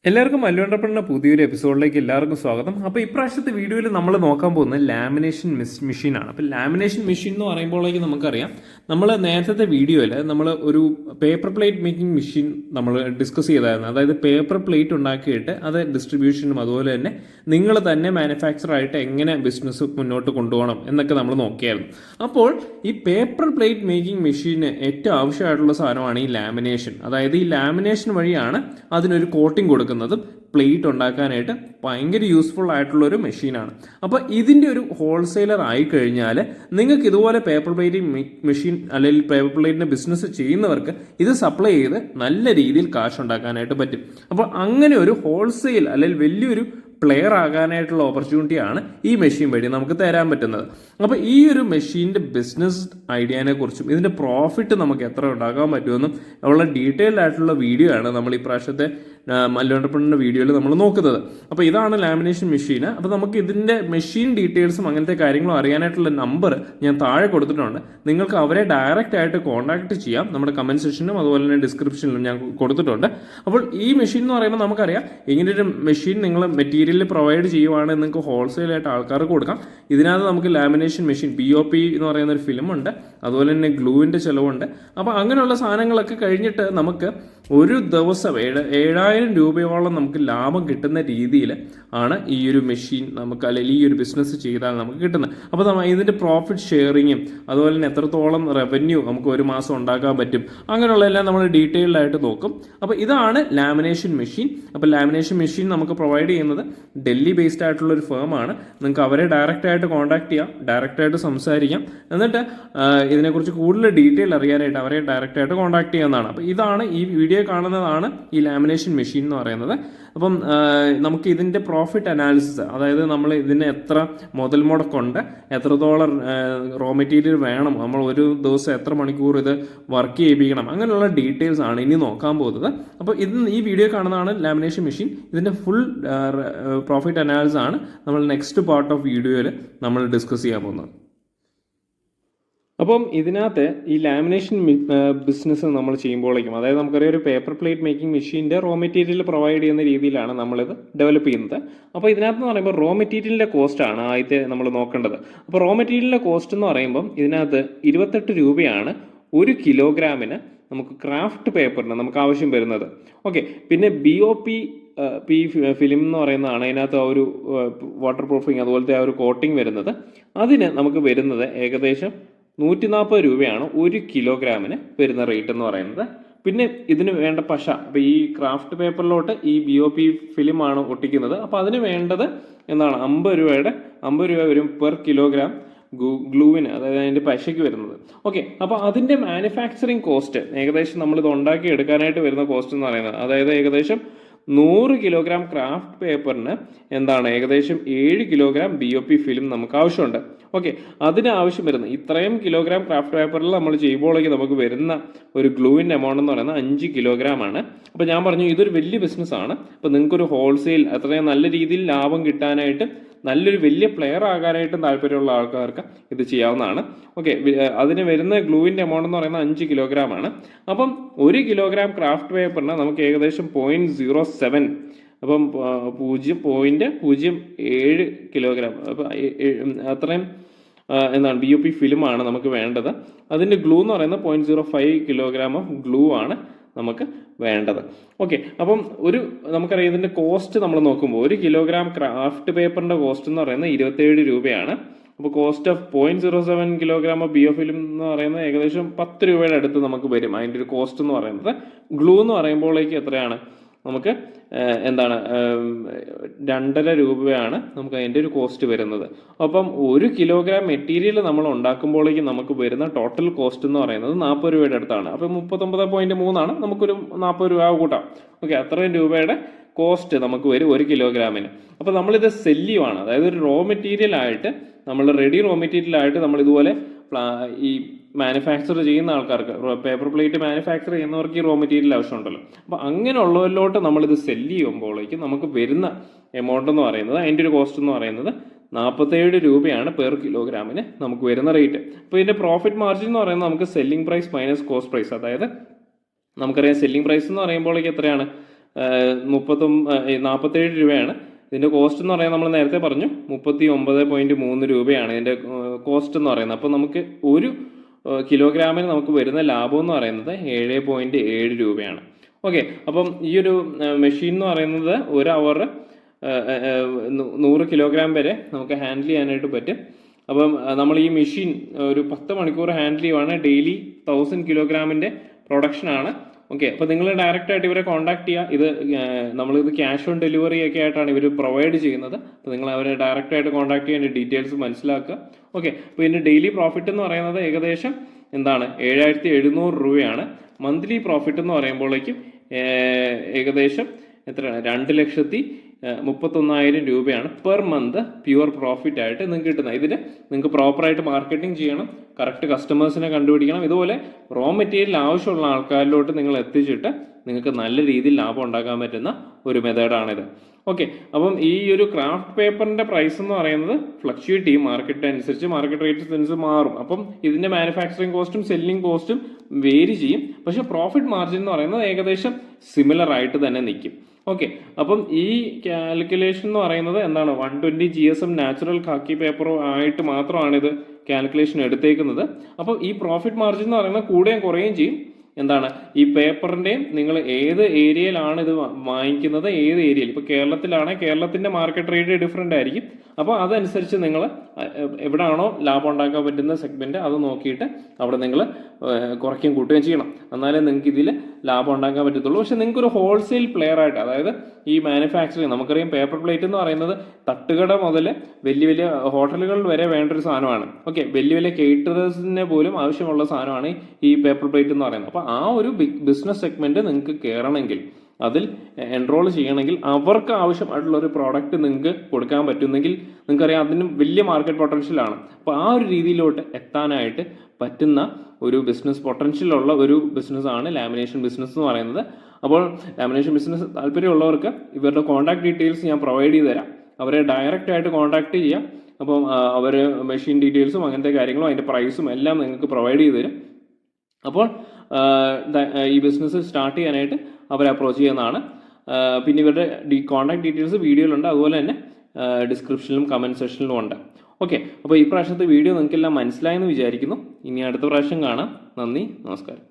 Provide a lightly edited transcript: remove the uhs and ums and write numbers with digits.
എല്ലാവർക്കും മല്ലുവണ്ടപ്പണിൻ്റെ പുതിയൊരു എപ്പിസോഡിലേക്ക് എല്ലാവർക്കും സ്വാഗതം. അപ്പോൾ ഇപ്രാവശ്യത്തെ വീഡിയോയിൽ നമ്മൾ നോക്കാൻ പോകുന്നത് ലാമിനേഷൻ മെഷീനാണ്. അപ്പോൾ ലാമിനേഷൻ മെഷീൻ എന്ന് പറയുമ്പോഴേക്ക് നമുക്കറിയാം, നമ്മൾ നേരത്തെ വീഡിയോയിൽ നമ്മൾ ഒരു പേപ്പർ പ്ലേറ്റ് മേക്കിംഗ് മെഷീൻ നമ്മൾ ഡിസ്കസ് ചെയ്തായിരുന്നു. അതായത് പേപ്പർ പ്ലേറ്റ് ഉണ്ടാക്കിയിട്ട് അത് ഡിസ്ട്രിബ്യൂഷനും അതുപോലെ തന്നെ നിങ്ങൾ തന്നെ മാനുഫാക്ചറായിട്ട് എങ്ങനെ ബിസിനസ് മുന്നോട്ട് കൊണ്ടുപോകണം എന്നൊക്കെ നമ്മൾ നോക്കിയായിരുന്നു. അപ്പോൾ ഈ പേപ്പർ പ്ലേറ്റ് മേക്കിംഗ് മെഷീന് ഏറ്റവും ആവശ്യമായിട്ടുള്ള സാധനമാണ് ഈ ലാമിനേഷൻ. അതായത് ഈ ലാമിനേഷൻ വഴിയാണ് അതിനൊരു കോട്ടിംഗ് കൊടുക്കുന്നത്. പ്ലേറ്റ് ഉണ്ടാക്കാനായിട്ട് ഭയങ്കര യൂസ്ഫുൾ ആയിട്ടുള്ള ഒരു മെഷീനാണ്. അപ്പോൾ ഇതിൻ്റെ ഒരു ഹോൾസെയിലർ ആയി കഴിഞ്ഞാൽ നിങ്ങൾക്ക് ഇതുപോലെ പേപ്പർ പ്ലേറ്റിംഗ് മെഷീൻ അല്ലെങ്കിൽ പേപ്പർ പ്ലേറ്റിൻ്റെ ബിസിനസ് ചെയ്യുന്നവർക്ക് ഇത് സപ്ലൈ ചെയ്ത് നല്ല രീതിയിൽ കാശ് ഉണ്ടാക്കാനായിട്ട് പറ്റും. അപ്പോൾ അങ്ങനെ ഒരു ഹോൾസെയിൽ അല്ലെങ്കിൽ വലിയൊരു പ്ലെയർ ആകാനായിട്ടുള്ള ഓപ്പർച്യൂണിറ്റിയാണ് ഈ മെഷീൻ വഴി നമുക്ക് തരാൻ പറ്റുന്നത്. അപ്പോൾ ഈ ഒരു മെഷീൻ്റെ ബിസിനസ് ഐഡിയനെ കുറിച്ചും ഇതിൻ്റെ പ്രോഫിറ്റ് നമുക്ക് എത്ര ഉണ്ടാക്കാൻ പറ്റുമെന്നും ഉള്ള ഡീറ്റെയിൽഡ് ആയിട്ടുള്ള വീഡിയോ ആണ് നമ്മൾ ഈ പ്രാവശ്യത്തെ മല്ലുവണ്ടപ്പണിൻ്റെ വീഡിയോയിൽ നമ്മൾ നോക്കുന്നത്. അപ്പോൾ ഇതാണ് ലാമിനേഷൻ മെഷീൻ. അപ്പോൾ നമുക്ക് ഇതിൻ്റെ മെഷീൻ ഡീറ്റെയിൽസും അങ്ങനത്തെ കാര്യങ്ങളും അറിയാനായിട്ടുള്ള നമ്പർ ഞാൻ താഴെ കൊടുത്തിട്ടുണ്ട്. നിങ്ങൾക്ക് അവരെ ഡയറക്റ്റ് ആയിട്ട് കോൺടാക്ട് ചെയ്യാം. നമ്മുടെ കമൻറ്റ് സെക്ഷനിലും അതുപോലെ തന്നെ ഡിസ്ക്രിപ്ഷനിലും ഞാൻ കൊടുത്തിട്ടുണ്ട്. അപ്പോൾ ഈ മെഷീൻ എന്ന് പറയുമ്പോൾ നമുക്കറിയാം, ഇങ്ങനൊരു മെഷീൻ നിങ്ങൾ മെറ്റീരിയൽ പ്രൊവൈഡ് ചെയ്യുവാണെങ്കിൽ നിങ്ങൾക്ക് ഹോൾസെയിലായിട്ട് ആൾക്കാർക്ക് കൊടുക്കാം. ഇതിനകത്ത് നമുക്ക് ലാമിനേഷൻ മെഷീൻ POP എന്ന് പറയുന്ന ഒരു ഫിലിമുണ്ട്, അതുപോലെ തന്നെ ഗ്ലൂവിൻ്റെ ചിലവുണ്ട്. അപ്പോൾ അങ്ങനെയുള്ള സാധനങ്ങളൊക്കെ കഴിഞ്ഞിട്ട് നമുക്ക് ഒരു ദിവസം 7,000 രൂപയോളം നമുക്ക് ലാഭം കിട്ടുന്ന രീതിയിൽ ആണ് ഈ ഒരു മെഷീൻ നമുക്ക്, അല്ലെങ്കിൽ ഈ ഒരു ബിസിനസ് ചെയ്താൽ നമുക്ക് കിട്ടുന്നത്. അപ്പോൾ ഇതിൻ്റെ പ്രോഫിറ്റ് ഷെയറിങ്ങും അതുപോലെ തന്നെ എത്രത്തോളം റവന്യൂ നമുക്ക് ഒരു മാസം ഉണ്ടാക്കാൻ പറ്റും, അങ്ങനെയുള്ളതെല്ലാം നമ്മൾ ഡീറ്റെയിൽഡ് ആയിട്ട് നോക്കും. അപ്പോൾ ഇതാണ് ലാമിനേഷൻ മെഷീൻ. അപ്പോൾ ലാമിനേഷൻ മെഷീൻ നമുക്ക് പ്രൊവൈഡ് ചെയ്യുന്നത് ഡൽഹി ബേസ്ഡ് ആയിട്ടുള്ള ഒരു ഫേമാണ്. നിങ്ങൾക്ക് അവരെ ഡയറക്റ്റ് ആയിട്ട് കോൺടാക്ട് ചെയ്യാം, ഡയറക്റ്റ് ആയിട്ട് സംസാരിക്കാം. എന്നിട്ട് ഇതിനെക്കുറിച്ച് കൂടുതൽ ഡീറ്റെയിൽ അറിയാനായിട്ട് അവരെ ഡയറക്റ്റ് ആയിട്ട് കോൺടാക്ട് ചെയ്യാവുന്നതാണ്. അപ്പോൾ ഇതാണ് ഈ വീഡിയോ കാണുന്നതാണ് ഈ ലാമിനേഷൻ മെഷീൻ എന്ന് പറയുന്നത്. അപ്പം നമുക്ക് ഇതിൻ്റെ പ്രോഫിറ്റ് അനാലിസിസ്, അതായത് നമ്മൾ ഇതിന് എത്ര മുതൽ മുടക്കുണ്ട്, എത്രത്തോളം റോ മെറ്റീരിയൽ വേണം, നമ്മൾ ഒരു ദിവസം എത്ര മണിക്കൂർ ഇത് വർക്ക് ചെയ്യിപ്പിക്കണം, അങ്ങനെയുള്ള ഡീറ്റെയിൽസ് ആണ് ഇനി നോക്കാൻ പോകുന്നത്. അപ്പോൾ ഈ വീഡിയോ കാണുന്നതാണ് ലാമിനേഷൻ മെഷീൻ. ഇതിൻ്റെ ഫുൾ പ്രോഫിറ്റ് അനാലിസിസ് ആണ് നമ്മൾ നെക്സ്റ്റ് പാർട്ട് ഓഫ് വീഡിയോയിൽ നമ്മൾ ഡിസ്കസ് ചെയ്യാൻ പോകുന്നത്. അപ്പം ഇതിനകത്ത് ഈ ലാമിനേഷൻ ബിസിനസ് നമ്മൾ ചെയ്യുമ്പോഴേക്കും, അതായത് നമുക്കറിയാം ഒരു പേപ്പർ പ്ലേറ്റ് മേക്കിംഗ് മെഷീൻ്റെ റോ മെറ്റീരിയൽ പ്രൊവൈഡ് ചെയ്യുന്ന രീതിയിലാണ് നമ്മളിത് ഡെവലപ്പ് ചെയ്യുന്നത്. അപ്പോൾ ഇതിനകത്ത് എന്ന് പറയുമ്പോൾ റോ മെറ്റീരിയലിൻ്റെ കോസ്റ്റാണ് ആദ്യത്തെ നമ്മൾ നോക്കേണ്ടത്. അപ്പോൾ റോ മെറ്റീരിയലിൻ്റെ കോസ്റ്റ് എന്ന് പറയുമ്പം ഇതിനകത്ത് 28 രൂപയാണ് 1 കിലോഗ്രാമിന് നമുക്ക് ക്രാഫ്റ്റ് പേപ്പറിന് നമുക്ക് ആവശ്യം വരുന്നത്. ഓക്കെ, പിന്നെ BOP ഫിലിം എന്ന് പറയുന്നതാണ് അതിനകത്ത് ആ ഒരു വാട്ടർ പ്രൂഫിങ് അതുപോലത്തെ ആ ഒരു കോട്ടിങ് വരുന്നത്. അതിന് നമുക്ക് വരുന്നത് ഏകദേശം 140 രൂപയാണ് 1 കിലോഗ്രാമിന് വരുന്ന റേറ്റ് എന്ന് പറയുന്നത്. പിന്നെ ഇതിന് വേണ്ട പശ, അപ്പോൾ ഈ ക്രാഫ്റ്റ് പേപ്പറിലോട്ട് ഈ BOP ഫിലിമാണ് ഒട്ടിക്കുന്നത്. അപ്പോൾ അതിന് വേണ്ടത് എന്താണ്, 50 രൂപ വരും പെർ കിലോഗ്രാം ഗ്ലൂവിന്, അതായത് അതിൻ്റെ പശയ്ക്ക് വരുന്നത്. ഓക്കെ, അപ്പോൾ അതിൻ്റെ മാനുഫാക്ചറിങ് കോസ്റ്റ് ഏകദേശം നമ്മളിത് ഉണ്ടാക്കി എടുക്കാനായിട്ട് വരുന്ന കോസ്റ്റ് എന്ന് പറയുന്നത്, അതായത് ഏകദേശം 100 കിലോഗ്രാം ക്രാഫ്റ്റ് പേപ്പറിന് എന്താണ് ഏകദേശം 7 കിലോഗ്രാം BOP ഫിലിം നമുക്ക് ആവശ്യമുണ്ട്. ഓക്കെ, അതിന് ആവശ്യം വരുന്നത് ഇത്രയും കിലോഗ്രാം ക്രാഫ്റ്റ് പേപ്പറിൽ നമ്മൾ ചെയ്യുമ്പോഴേക്ക് നമുക്ക് വരുന്ന ഒരു ഗ്ലൂവിൻ്റെ എമൗണ്ട് എന്ന് പറയുന്നത് 5 കിലോഗ്രാം ആണ്. അപ്പോൾ ഞാൻ പറഞ്ഞു ഇതൊരു വലിയ ബിസിനസ്സാണ്. അപ്പോൾ നിങ്ങൾക്കൊരു ഹോൾസെയിൽ അത്രയും നല്ല രീതിയിൽ ലാഭം കിട്ടാനായിട്ട്, നല്ലൊരു വലിയ പ്ലെയർ ആകാനായിട്ടും താല്പര്യമുള്ള ആൾക്കാർക്ക് ഇത് ചെയ്യാവുന്നതാണ്. ഓക്കെ, അതിന് വരുന്ന ഗ്ലൂവിൻ്റെ എമൗണ്ട് എന്ന് പറയുന്നത് 5 കിലോഗ്രാം ആണ്. അപ്പം 1 കിലോഗ്രാം ക്രാഫ്റ്റ് പേപ്പറിന് നമുക്ക് ഏകദേശം 0.07, അപ്പം 0.07 കിലോഗ്രാം, അപ്പം അത്രയും എന്താണ് BOP ഫിലിമാണ് നമുക്ക് വേണ്ടത്. അതിൻ്റെ ഗ്ലൂ എന്ന് പറയുന്നത് 0.05 കിലോഗ്രാം ഓഫ് ഗ്ലൂ ആണ് നമുക്ക് വേണ്ടത്. ഓക്കെ, അപ്പം നമുക്കറിയാം ഇതിൻ്റെ കോസ്റ്റ് നമ്മൾ നോക്കുമ്പോൾ 1 കിലോഗ്രാം ക്രാഫ്റ്റ് പേപ്പറിൻ്റെ കോസ്റ്റ് എന്ന് പറയുന്നത് 27 രൂപയാണ്. അപ്പോൾ cost of 0.07 kilogram of BOP film എന്ന് പറയുന്നത് ഏകദേശം 10 രൂപയുടെ അടുത്ത് നമുക്ക് വരും അതിൻ്റെ ഒരു കോസ്റ്റ് എന്ന് പറയുന്നത്. ഗ്ലൂ എന്ന് പറയുമ്പോഴേക്ക് എത്രയാണ്, നമുക്ക് എന്താണ് 2.5 രൂപയാണ് നമുക്ക് അതിൻ്റെ ഒരു കോസ്റ്റ് വരുന്നത്. അപ്പം 1 കിലോഗ്രാം മെറ്റീരിയൽ നമ്മൾ ഉണ്ടാക്കുമ്പോഴേക്കും നമുക്ക് വരുന്ന ടോട്ടൽ കോസ്റ്റ് എന്ന് പറയുന്നത് 40 രൂപയുടെ അടുത്താണ്. അപ്പം 39.3 ആണ്, നമുക്കൊരു 40 രൂപ കൂട്ടാം. ഓക്കെ, അത്രയും രൂപയുടെ കോസ്റ്റ് നമുക്ക് വരും 1 കിലോഗ്രാമിന്. അപ്പോൾ നമ്മളിത് സെല്ലുമാണ്, അതായത് ഒരു റോ മെറ്റീരിയൽ ആയിട്ട്, നമ്മൾ റെഡി റോ മെറ്റീരിയൽ ആയിട്ട് നമ്മൾ ഇതുപോലെ ഈ മാനുഫാക്ചർ ചെയ്യുന്ന ആൾക്കാർക്ക്, പേപ്പർ പ്ലേറ്റ് മാനുഫാക്ചർ ചെയ്യുന്നവർക്ക് ഈ റോ മെറ്റീരിയൽ ആവശ്യമുണ്ടല്ലോ. അപ്പോൾ അങ്ങനെയുള്ളവരിലോട്ട് നമ്മളിത് സെല്ല് ചെയ്യുമ്പോഴേക്കും നമുക്ക് വരുന്ന എമൗണ്ട് എന്ന് പറയുന്നത്, അതിൻ്റെ ഒരു കോസ്റ്റ് എന്ന് പറയുന്നത് 47 രൂപയാണ് പെർ കിലോഗ്രാമിന് നമുക്ക് വരുന്ന റേറ്റ്. അപ്പോൾ ഇതിൻ്റെ പ്രോഫിറ്റ് മാർജിൻ എന്ന് പറയുന്നത് നമുക്ക് selling price minus cost price, അതായത് നമുക്കറിയാം സെല്ലിംഗ് പ്രൈസ് എന്ന് പറയുമ്പോഴേക്ക് എത്രയാണ്, 47 രൂപയാണ്. ഇതിൻ്റെ കോസ്റ്റ് എന്ന് പറയുന്നത് നമ്മൾ നേരത്തെ പറഞ്ഞു 39.3 രൂപയാണ് ഇതിൻ്റെ കോസ്റ്റ് എന്ന് പറയുന്നത്. അപ്പോൾ നമുക്ക് ഒരു കിലോഗ്രാമിന് നമുക്ക് വരുന്ന ലാഭം എന്ന് പറയുന്നത് 7.7 രൂപയാണ്. ഓക്കെ, അപ്പം ഈ ഒരു മെഷീൻ എന്ന് പറയുന്നത് 1 അവർ 100 കിലോഗ്രാം വരെ നമുക്ക് ഹാൻഡിൽ ചെയ്യാനായിട്ട് പറ്റും. അപ്പം നമ്മൾ ഈ മെഷീൻ ഒരു 10 മണിക്കൂർ ഹാൻഡിൽ ചെയ്യുവാണ്. ഡെയിലി 1000 കിലോഗ്രാമിൻ്റെ പ്രൊഡക്ഷനാണ്. ഓക്കെ, അപ്പോൾ നിങ്ങൾ ഡയറക്റ്റ് ആയിട്ട് ഇവരെ കോൺടാക്ട് ചെയ്യുക. ഇത് നമ്മളിത് ക്യാഷ് ഓൺ ഡെലിവറി ഒക്കെ ആയിട്ടാണ് ഇവർ പ്രൊവൈഡ് ചെയ്യുന്നത്. അപ്പോൾ നിങ്ങൾ അവരെ ഡയറക്റ്റ് ആയിട്ട് കോൺടാക്ട് ചെയ്യേണ്ട ഡീറ്റെയിൽസ് മനസ്സിലാക്കുക. ഓക്കെ, അപ്പോൾ ഇതിൻ്റെ ഡെയിലി പ്രോഫിറ്റ് എന്ന് പറയുന്നത് ഏകദേശം 7,700 രൂപയാണ്. മന്ത്ലി പ്രോഫിറ്റ് എന്ന് പറയുമ്പോഴേക്കും ഏകദേശം എത്രയാണ് 2,31,000 രൂപയാണ് പെർ മന്ത് പ്യുവർ പ്രോഫിറ്റ് ആയിട്ട് നിങ്ങൾക്ക് കിട്ടുന്നത്. ഇതിന് നിങ്ങൾക്ക് പ്രോപ്പറായിട്ട് മാർക്കറ്റിംഗ് ചെയ്യണം, കറക്റ്റ് കസ്റ്റമേഴ്സിനെ കണ്ടുപിടിക്കണം. ഇതുപോലെ റോ മെറ്റീരിയൽ ആവശ്യമുള്ള ആൾക്കാരിലോട്ട് നിങ്ങൾ എത്തിച്ചിട്ട് നിങ്ങൾക്ക് നല്ല രീതിയിൽ ലാഭം ഉണ്ടാക്കാൻ പറ്റുന്ന ഒരു മെത്തേഡാണിത്. ഓക്കെ, അപ്പം ഈ ഒരു ക്രാഫ്റ്റ് പേപ്പറിന്റെ പ്രൈസ് എന്ന് പറയുന്നത് ഫ്ലക്ച്വേറ്റ് ചെയ്യും മാർക്കറ്റ് അനുസരിച്ച്, മാർക്കറ്റ് റേറ്റ് അനുസരിച്ച് മാറും. അപ്പം ഇതിന്റെ മാനുഫാക്ചറിങ് കോസ്റ്റും സെല്ലിംഗ് കോസ്റ്റും വേരി ചെയ്യും. പക്ഷെ പ്രോഫിറ്റ് മാർജിൻ എന്ന് പറയുന്നത് ഏകദേശം സിമിലർ ആയിട്ട് തന്നെ നിൽക്കും. ഓക്കെ, അപ്പം ഈ കാൽക്കുലേഷൻ എന്ന് പറയുന്നത് എന്താണ് 120 GSM നാച്ചുറൽ ഖാക്കി പേപ്പറും ആയിട്ട് മാത്രമാണ് ഇത് കാൽക്കുലേഷൻ എടുത്തേക്കുന്നത്. അപ്പോൾ ഈ പ്രോഫിറ്റ് മാർജിൻ എന്ന് പറയുന്നത് കൂടുകയും കുറയുകയും ചെയ്യും. എന്താണ് ഈ പേപ്പറിൻ്റെയും നിങ്ങൾ ഏത് ഏരിയയിലാണ് ഇത് വാങ്ങിക്കുന്നത്, ഏത് ഏരിയയിൽ, ഇപ്പോൾ കേരളത്തിലാണെങ്കിൽ കേരളത്തിൻ്റെ മാർക്കറ്റ് റേറ്റ് ഡിഫറെൻ്റ് ആയിരിക്കും. അപ്പോൾ അതനുസരിച്ച് നിങ്ങൾ എവിടെയാണോ ലാഭം ഉണ്ടാക്കാൻ പറ്റുന്ന സെഗ്മെൻറ്റ് അത് നോക്കിയിട്ട് അവിടെ നിങ്ങൾ കുറയ്ക്കുകയും കൂട്ടുകയും ചെയ്യണം. എന്നാലേ നിങ്ങൾക്ക് ഇതിൽ ലാഭം ഉണ്ടാക്കാൻ പറ്റത്തുള്ളൂ. പക്ഷെ നിങ്ങൾക്കൊരു ഹോൾസെയിൽ പ്ലെയർ ആയിട്ട്, അതായത് ഈ മാനുഫാക്ചറിങ്, നമുക്കറിയാം പേപ്പർ പ്ലേറ്റ് എന്ന് പറയുന്നത് തട്ടുകട മുതൽ വലിയ വലിയ ഹോട്ടലുകളിൽ വരെ വേണ്ട ഒരു സാധനമാണ്. ഓക്കെ, വലിയ വലിയ കേറ്ററേഴ്സിന് പോലും ആവശ്യമുള്ള സാധനമാണ് ഈ പേപ്പർ പ്ലേറ്റ് എന്ന് പറയുന്നത്. അപ്പോൾ ആ ഒരു ബിസിനസ് സെഗ്മെന്റ് നിങ്ങൾക്ക് കയറണമെങ്കിൽ, അതിൽ എൻറോൾ ചെയ്യണമെങ്കിൽ, അവർക്ക് ആവശ്യമായിട്ടുള്ള ഒരു പ്രോഡക്റ്റ് നിങ്ങൾക്ക് കൊടുക്കാൻ പറ്റുന്നെങ്കിൽ നിങ്ങൾക്കറിയാം അതിന് വലിയ മാർക്കറ്റ് പൊട്ടൻഷ്യലാണ്. അപ്പോൾ ആ ഒരു രീതിയിലോട്ട് എത്താനായിട്ട് പറ്റുന്ന ഒരു ബിസിനസ് പൊട്ടൻഷ്യലുള്ള ഒരു ബിസിനസ്സാണ് ലാമിനേഷൻ ബിസിനസ് എന്ന് പറയുന്നത്. അപ്പോൾ ലാമിനേഷൻ ബിസിനസ് താല്പര്യമുള്ളവർക്ക് ഇവരുടെ കോൺടാക്ട് ഡീറ്റെയിൽസ് ഞാൻ പ്രൊവൈഡ് ചെയ്ത് തരാം. അവരെ ഡയറക്റ്റ് ആയിട്ട് കോൺടാക്ട് ചെയ്യാം. അപ്പം അവർ മെഷീൻ ഡീറ്റെയിൽസും അങ്ങനത്തെ കാര്യങ്ങളും അതിൻ്റെ പ്രൈസും എല്ലാം നിങ്ങൾക്ക് പ്രൊവൈഡ് ചെയ്ത് തരും. അപ്പോൾ ഈ ബിസിനസ് സ്റ്റാർട്ട് ചെയ്യാനായിട്ട് അവരെ അപ്രോച്ച് ചെയ്യുന്നതാണ്. പിന്നെ ഇവരുടെ കോൺടാക്ട് ഡീറ്റെയിൽസ് വീഡിയോയിലുണ്ട്, അതുപോലെ തന്നെ ഡിസ്ക്രിപ്ഷനിലും കമൻറ്റ് സെക്ഷനിലും ഉണ്ട്. ഓക്കെ, അപ്പോൾ ഈ പ്രാവശ്യത്തെ വീഡിയോ നിങ്ങൾക്കെല്ലാം മനസ്സിലായെന്ന് വിചാരിക്കുന്നു. ഇനി അടുത്ത പ്രാവശ്യം കാണാം. നന്ദി, നമസ്കാരം.